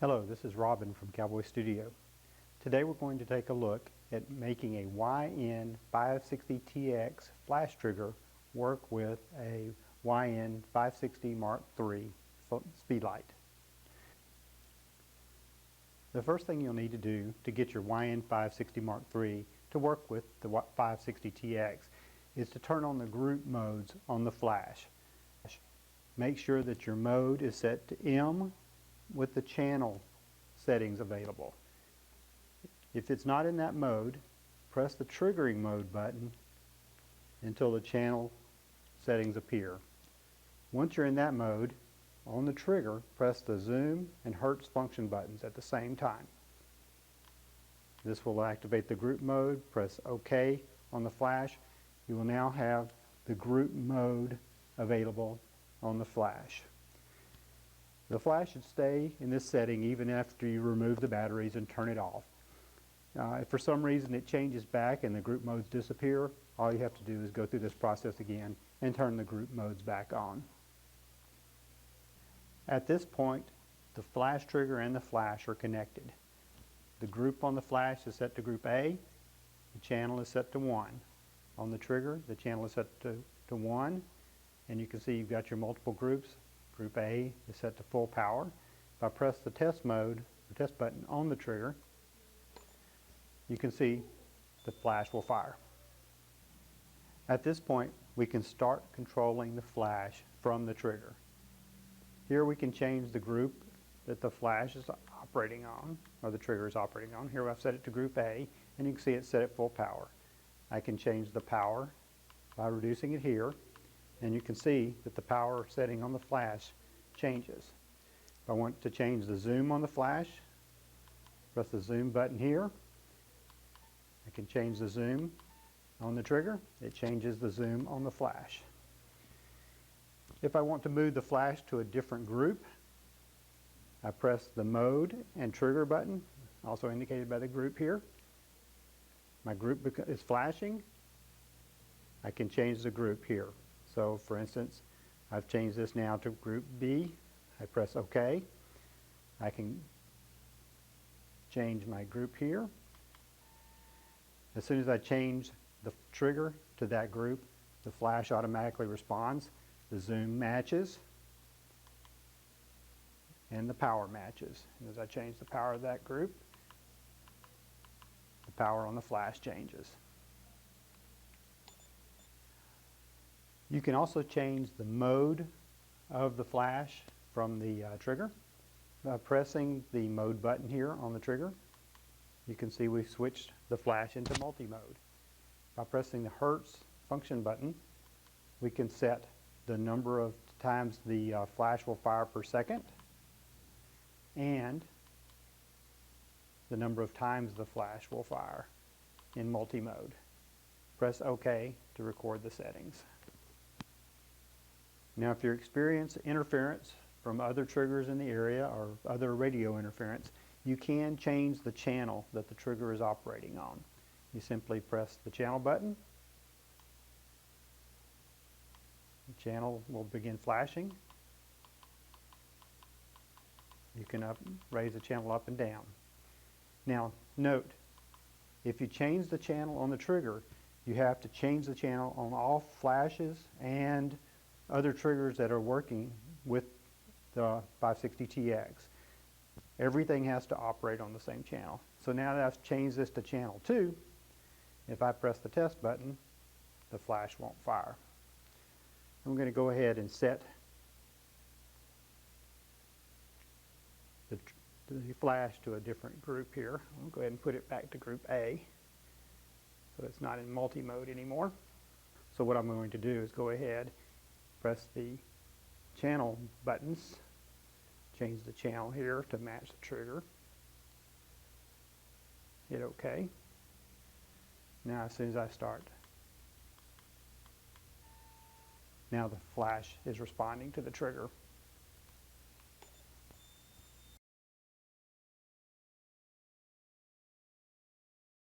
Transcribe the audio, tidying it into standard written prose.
Hello, this is Robin from CowboyStudio. Today we're going to take a look at making a YN560TX flash trigger work with a YN560III speedlight. The first thing you'll need to do to get your YN560III to work with the 560TX is to turn on the group modes on the flash. Make sure that your mode is set to M with the channel settings available. If it's not in that mode, press the triggering mode button until the channel settings appear. Once you're in that mode, on the trigger, press the zoom and hertz function buttons at the same time. This will activate the group mode. Press OK on the flash. You will now have the group mode available on the flash. The flash should stay in this setting even after you remove the batteries and turn it off. If for some reason it changes back and the group modes disappear, all you have to do is go through this process again and turn the group modes back on. At this point, the flash trigger and the flash are connected. The group on the flash is set to group A. The channel is set to 1. On the trigger, the channel is set to 1, and you can see you've got your multiple groups. Group A is set to full power. If I press the test mode, the test button on the trigger, you can see the flash will fire. At this point, we can start controlling the flash from the trigger. Here we can change the group that the flash is operating on, or the trigger is operating on. Here I've set it to group A, and you can see it's set at full power. I can change the power by reducing it here, and you can see that the power setting on the flash changes. If I want to change the zoom on the flash, press the zoom button here. I can change the zoom on the trigger. It changes the zoom on the flash. If I want to move the flash to a different group, I press the mode and trigger button, also indicated by the group here. My group is flashing. I can change the group here. So for instance, I've changed this now to group B. I press OK. I can change my group here. As soon as I change the trigger to that group, the flash automatically responds. The zoom matches and the power matches. And as I change the power of that group, the power on the flash changes. You can also change the mode of the flash from the trigger by pressing the mode button here on the trigger. You can see we've switched the flash into multi-mode. By pressing the hertz function button, we can set the number of times the flash will fire per second and the number of times the flash will fire in multi-mode. Press OK to record the settings. Now if you experience interference from other triggers in the area or other radio interference, you can change the channel that the trigger is operating on. You simply press the channel button. The channel will begin flashing. You can raise the channel up and down. Now note, if you change the channel on the trigger, you have to change the channel on all flashes and other triggers that are working with the 560TX. Everything has to operate on the same channel. So now that I've changed this to channel 2, if I press the test button, the flash won't fire. I'm going to go ahead and set the flash to a different group here. I'll go ahead and put it back to group A so it's not in multi-mode anymore. So what I'm going to do is go ahead, press the channel buttons, change the channel here to match the trigger, hit OK. Now as soon as I start, now the flash is responding to the trigger.